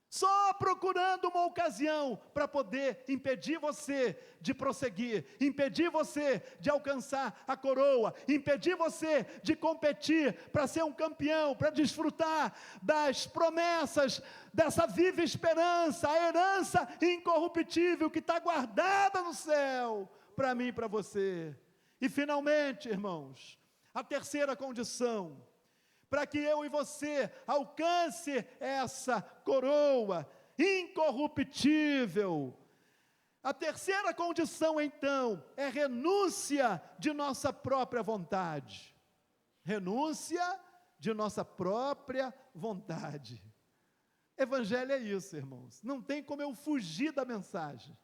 [SPEAKER 1] só procurando uma ocasião para poder impedir você de prosseguir, impedir você de alcançar a coroa, impedir você de competir para ser um campeão, para desfrutar das promessas dessa viva esperança, a herança incorruptível que está guardada no céu para mim e para você. E finalmente, irmãos, a terceira condição, para que eu e você alcance essa coroa incorruptível. A terceira condição, então, é renúncia de nossa própria vontade. Renúncia de nossa própria vontade. Evangelho é isso, irmãos. Não tem como eu fugir da mensagem.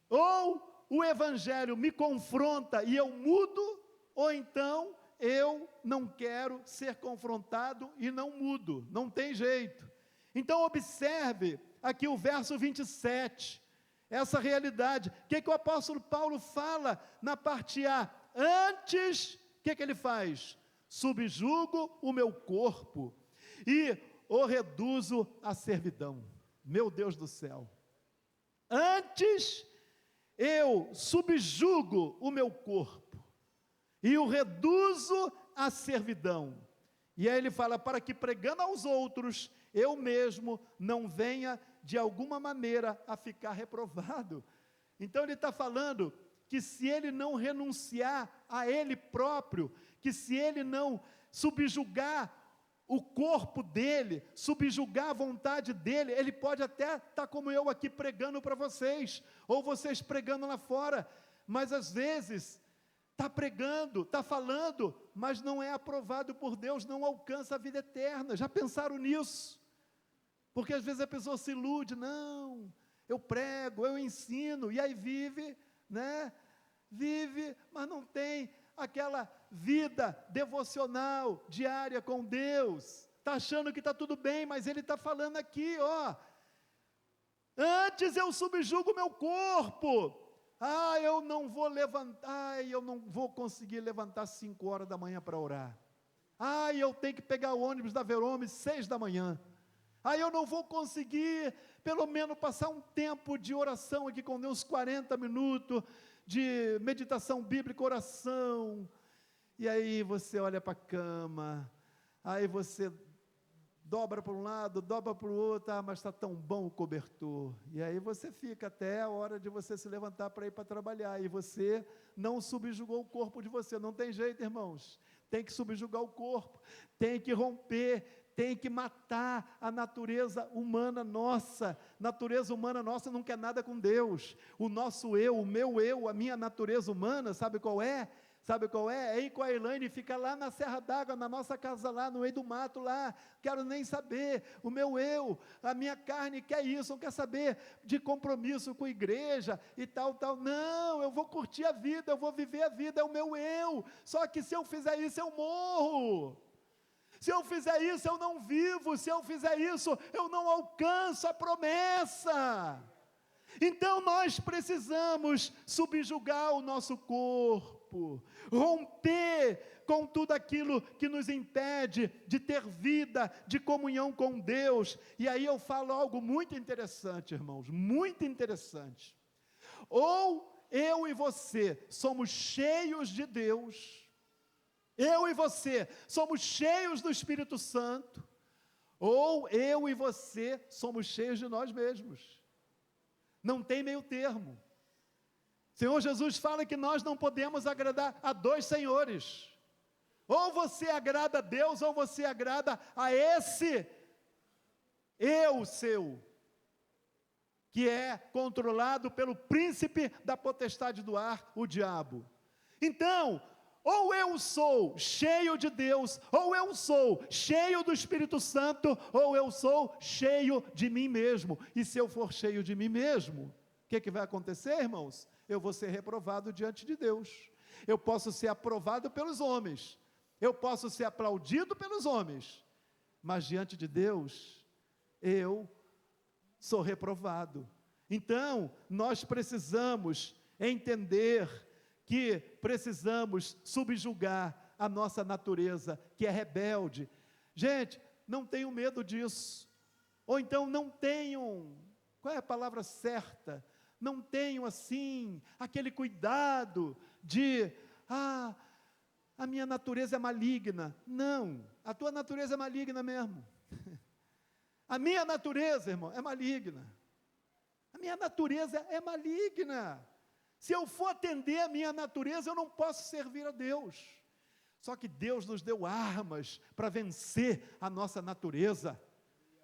[SPEAKER 1] Ou o Evangelho me confronta e eu mudo, ou então eu não quero ser confrontado e não mudo, não tem jeito. Então observe aqui o verso 27, essa realidade. O que o apóstolo Paulo fala na parte A? Antes, o que ele faz? Subjugo o meu corpo e o reduzo à servidão. Meu Deus do céu. Antes, eu subjugo o meu corpo e o reduzo à servidão. E aí ele fala, para que pregando aos outros, eu mesmo não venha de alguma maneira a ficar reprovado. Então ele está falando que se ele não renunciar a ele próprio, que se ele não subjugar o corpo dele, subjugar a vontade dele, ele pode até estar como eu aqui pregando para vocês, ou vocês pregando lá fora, mas às vezes está pregando, está falando, mas não é aprovado por Deus, não alcança a vida eterna. Já pensaram nisso? Porque às vezes a pessoa se ilude, não, eu prego, eu ensino, e aí vive, mas não tem aquela vida devocional, diária com Deus, está achando que está tudo bem, mas ele está falando aqui, antes eu subjugo o meu corpo, eu não vou levantar, eu não vou conseguir levantar 5 horas da manhã para orar, eu tenho que pegar o ônibus da Verome 6 da manhã, eu não vou conseguir, pelo menos passar um tempo de oração aqui com Deus, 40 minutos, de meditação bíblica, oração, e aí você olha para a cama, aí você dobra para um lado, dobra para o outro, mas está tão bom o cobertor, e aí você fica até a hora de você se levantar para ir para trabalhar, e você não subjugou o corpo de você, não tem jeito, irmãos, tem que subjugar o corpo, tem que romper, tem que matar a natureza humana nossa não quer nada com Deus, o nosso eu, o meu eu, a minha natureza humana, sabe qual é? É ir com a Elaine, fica lá na Serra d'Água, na nossa casa lá, no meio do mato lá, quero nem saber, o meu eu, a minha carne quer isso, não quer saber de compromisso com a igreja e tal, não, eu vou curtir a vida, eu vou viver a vida, é o meu eu, só que se eu fizer isso eu morro, se eu fizer isso eu não vivo, se eu fizer isso eu não alcanço a promessa. Então nós precisamos subjugar o nosso corpo, romper com tudo aquilo que nos impede de ter vida, de comunhão com Deus. E aí eu falo algo muito interessante, irmãos, muito interessante. Ou eu e você somos cheios de Deus, eu e você somos cheios do Espírito Santo, ou eu e você somos cheios de nós mesmos. Não tem meio termo. Senhor Jesus fala que nós não podemos agradar a 2 senhores. Ou você agrada a Deus, ou você agrada a esse eu seu, que é controlado pelo príncipe da potestade do ar, o diabo. Então, ou eu sou cheio de Deus, ou eu sou cheio do Espírito Santo, ou eu sou cheio de mim mesmo. E se eu for cheio de mim mesmo, o que vai acontecer, irmãos? Eu vou ser reprovado diante de Deus. Eu posso ser aprovado pelos homens, eu posso ser aplaudido pelos homens, mas diante de Deus, eu sou reprovado. Então, nós precisamos entender que precisamos subjugar a nossa natureza, que é rebelde. Gente, não tenham medo disso. ou então não tenham, qual é a palavra certa? Não tenham assim, aquele cuidado de, a minha natureza é maligna. Não, a tua natureza é maligna mesmo. A minha natureza, irmão, é maligna. A minha natureza é maligna. Se eu for atender a minha natureza, eu não posso servir a Deus. Só que Deus nos deu armas para vencer a nossa natureza.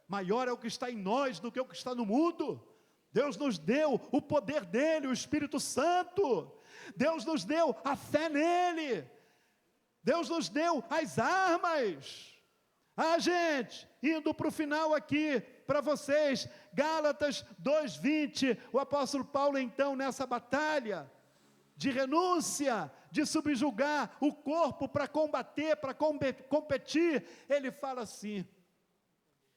[SPEAKER 1] Maior é o que está em nós do que o que está no mundo. Deus nos deu o poder dele, o Espírito Santo. Deus nos deu a fé nele. Deus nos deu as armas. Gente, indo para o final aqui, para vocês, Gálatas 2:20, o apóstolo Paulo então nessa batalha de renúncia, de subjugar o corpo para combater, para competir, ele fala assim: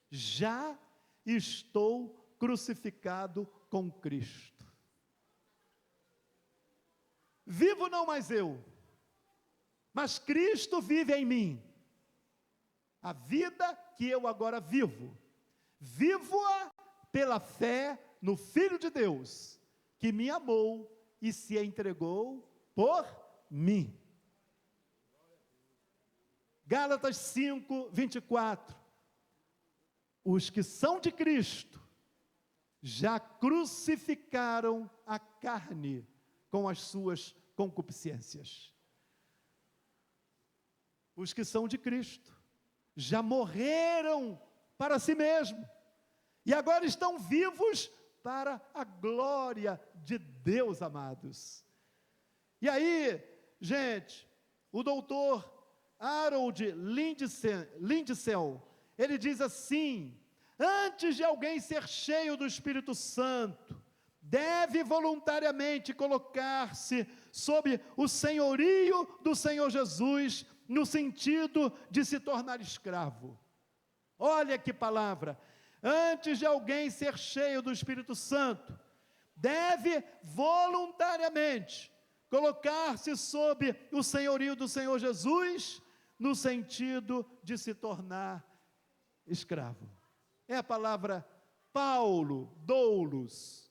[SPEAKER 1] já estou crucificado com Cristo. Vivo não mais eu, mas Cristo vive em mim. A vida que eu agora vivo, vivo-a pela fé no Filho de Deus, que me amou e se entregou por mim. Gálatas 5:24. Os que são de Cristo já crucificaram a carne com as suas concupiscências. Os que são de Cristo já morreram para si mesmo, e agora estão vivos para a glória de Deus, amados. E aí, gente, o doutor Harold Lindsell, ele diz assim: antes de alguém ser cheio do Espírito Santo, deve voluntariamente colocar-se sob o senhorio do Senhor Jesus, no sentido de se tornar escravo. Olha que palavra! Antes de alguém ser cheio do Espírito Santo, deve voluntariamente colocar-se sob o senhorio do Senhor Jesus, no sentido de se tornar escravo. É a palavra Paulo, doulos,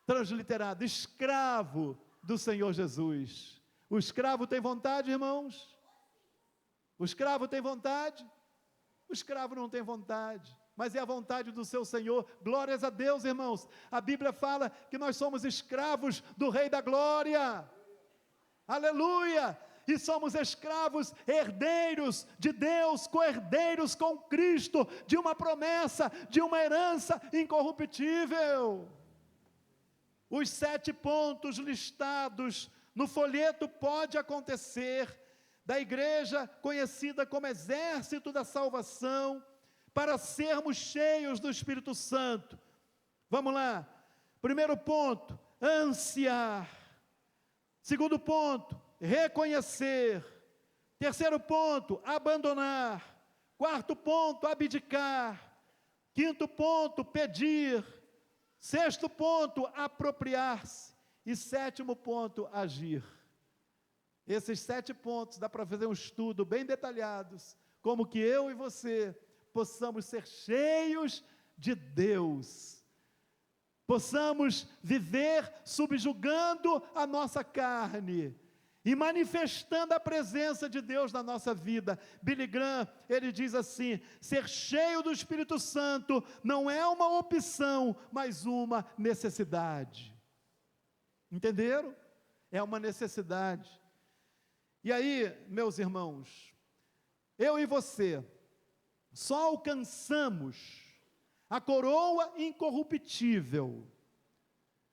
[SPEAKER 1] transliterado, escravo do Senhor Jesus. O escravo tem vontade, irmãos? O escravo tem vontade? O escravo não tem vontade, mas é a vontade do seu Senhor. Glórias a Deus, irmãos. A Bíblia fala que nós somos escravos do Rei da Glória. Aleluia! E somos escravos, herdeiros de Deus, co-herdeiros com Cristo, de uma promessa, de uma herança incorruptível. Os 7 pontos listados no folheto Pode Acontecer, da igreja conhecida como Exército da Salvação, para sermos cheios do Espírito Santo. Vamos lá. Primeiro ponto, ansiar. Segundo ponto, reconhecer. Terceiro ponto, abandonar. Quarto ponto, abdicar. Quinto ponto, pedir. Sexto ponto, apropriar-se. E sétimo ponto, agir. Esses 7 pontos, dá para fazer um estudo bem detalhado, como que eu e você possamos ser cheios de Deus, possamos viver subjugando a nossa carne, e manifestando a presença de Deus na nossa vida. Billy Graham, ele diz assim: ser cheio do Espírito Santo não é uma opção, mas uma necessidade. Entenderam? É uma necessidade. E aí, meus irmãos, eu e você, só alcançamos a coroa incorruptível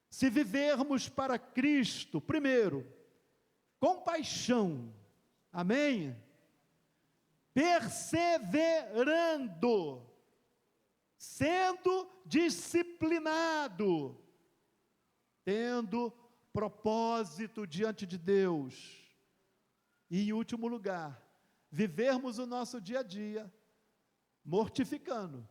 [SPEAKER 1] se vivermos para Cristo, primeiro, com paixão, amém? Perseverando, sendo disciplinado, tendo propósito diante de Deus. E em último lugar, vivermos o nosso dia a dia, mortificando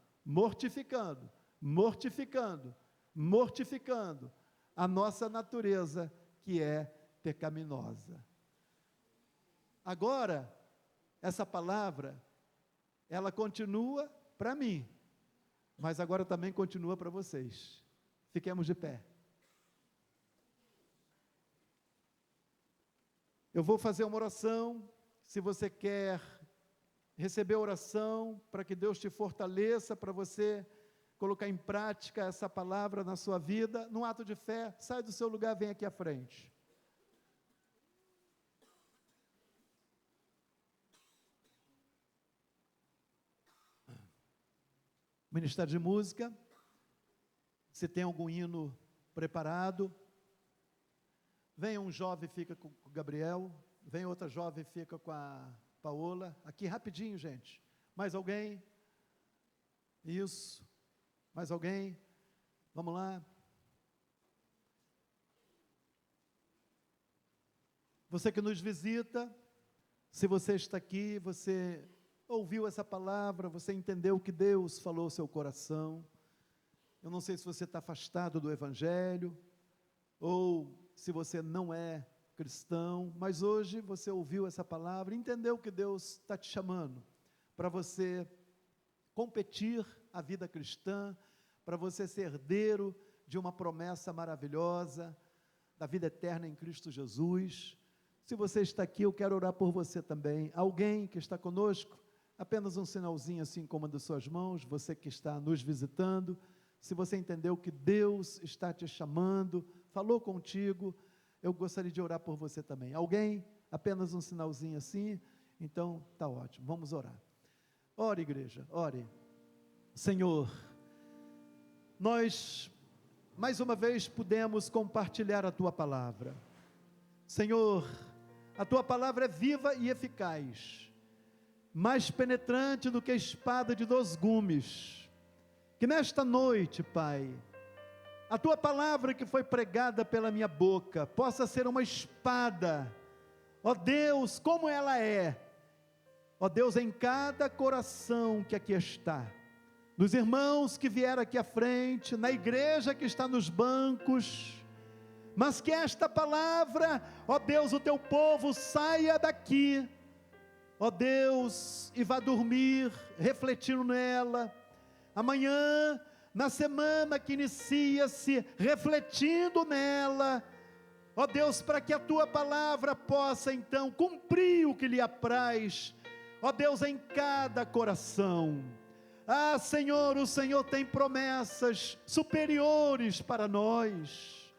[SPEAKER 1] a nossa natureza que é pecaminosa. Agora, essa palavra, ela continua para mim, mas agora também continua para vocês. Fiquemos de pé. Eu vou fazer uma oração. Se você quer receber oração, para que Deus te fortaleça, para você colocar em prática essa palavra na sua vida, num ato de fé, sai do seu lugar, vem aqui à frente. Ministério de Música, se tem algum hino preparado, vem um jovem, fica com o Gabriel, vem outra jovem, fica com a Paola, aqui rapidinho, gente. Mais alguém? Isso. Mais alguém? Vamos lá. Você que nos visita, se você está aqui, você ouviu essa palavra, você entendeu que Deus falou ao seu coração. Eu não sei se você está afastado do Evangelho, ou se você não é cristão, mas hoje você ouviu essa palavra, entendeu que Deus está te chamando para você competir a vida cristã, para você ser herdeiro de uma promessa maravilhosa, da vida eterna em Cristo Jesus. Se você está aqui, eu quero orar por você também. Alguém que está conosco, apenas um sinalzinho assim como uma das suas mãos, você que está nos visitando, se você entendeu que Deus está te chamando, falou contigo, eu gostaria de orar por você também. Alguém? Apenas um sinalzinho assim? Então, está ótimo, vamos orar. Ore, igreja, ore. Senhor, nós, mais uma vez, pudemos compartilhar a Tua palavra. Senhor, a Tua palavra é viva e eficaz, mais penetrante do que a espada de 2 gumes, que nesta noite, Pai, a Tua palavra que foi pregada pela minha boca, possa ser uma espada, ó Deus, como ela é, ó Deus, em cada coração que aqui está, nos irmãos que vieram aqui à frente, na igreja que está nos bancos, mas que esta palavra, ó Deus, o Teu povo saia daqui, ó Deus, e vá dormir, refletindo nela, amanhã, na semana que inicia-se, refletindo nela, ó Deus, para que a Tua palavra possa então cumprir o que lhe apraz, ó Deus, em cada coração. Ah, Senhor, o Senhor tem promessas superiores para nós,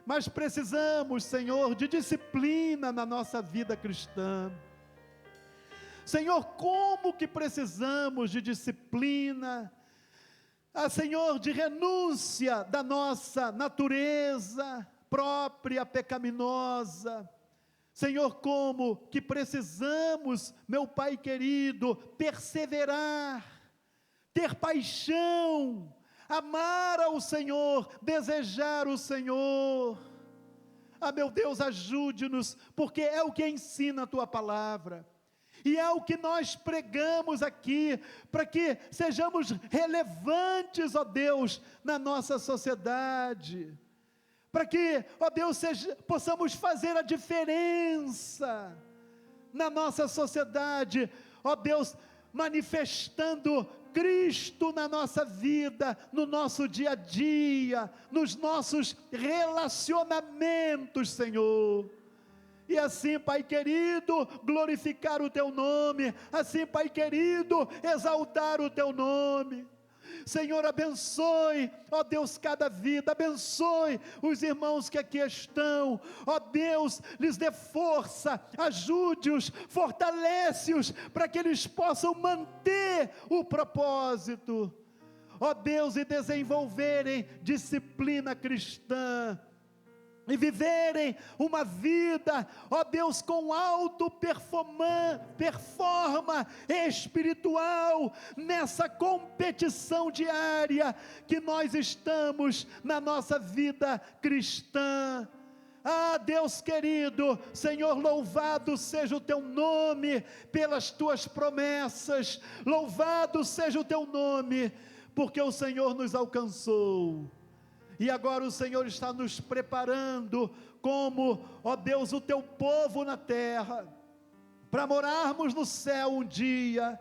[SPEAKER 1] mas precisamos, Senhor, de disciplina na nossa vida cristã. Senhor, como que precisamos de disciplina, Senhor, de renúncia da nossa natureza própria, pecaminosa. Senhor, como que precisamos, meu Pai querido, perseverar, ter paixão, amar ao Senhor, desejar o Senhor. Ah, meu Deus, ajude-nos, porque é o que ensina a Tua palavra. E é o que nós pregamos aqui, para que sejamos relevantes, ó Deus, na nossa sociedade, para que, ó Deus, possamos fazer a diferença na nossa sociedade, ó Deus, manifestando Cristo na nossa vida, no nosso dia a dia, nos nossos relacionamentos, Senhor. E assim, Pai querido, glorificar o Teu nome, assim, Pai querido, exaltar o Teu nome. Senhor, abençoe, ó Deus, cada vida, abençoe os irmãos que aqui estão, ó Deus, lhes dê força, ajude-os, fortalece-os, para que eles possam manter o propósito, ó Deus, e desenvolverem disciplina cristã, e viverem uma vida, ó Deus, com alto performa espiritual, nessa competição diária, que nós estamos na nossa vida cristã. Ah, Deus querido, Senhor, louvado seja o Teu nome, pelas Tuas promessas, louvado seja o Teu nome, porque o Senhor nos alcançou, e agora o Senhor está nos preparando, como, ó Deus, o Teu povo na terra, para morarmos no céu um dia,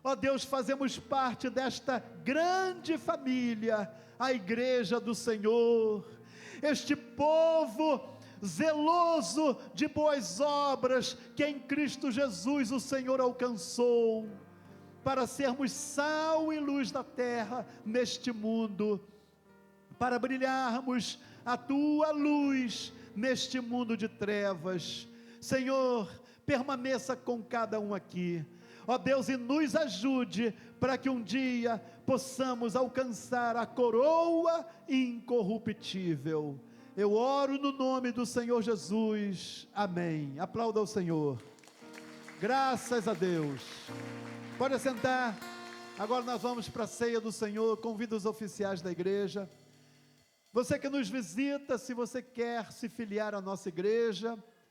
[SPEAKER 1] Ó Deus, fazemos parte desta grande família, a Igreja do Senhor, este povo zeloso de boas obras, que em Cristo Jesus o Senhor alcançou, para sermos sal e luz da terra neste mundo, para brilharmos a tua luz neste mundo de trevas. Senhor, permaneça com cada um aqui, ó Deus, e nos ajude para que um dia possamos alcançar a coroa incorruptível. Eu oro no nome do Senhor Jesus, amém. Aplauda ao Senhor. Graças a Deus. Pode assentar. Agora nós vamos para a ceia do Senhor. Convido os oficiais da igreja. Você que nos visita, se você quer se filiar à nossa igreja,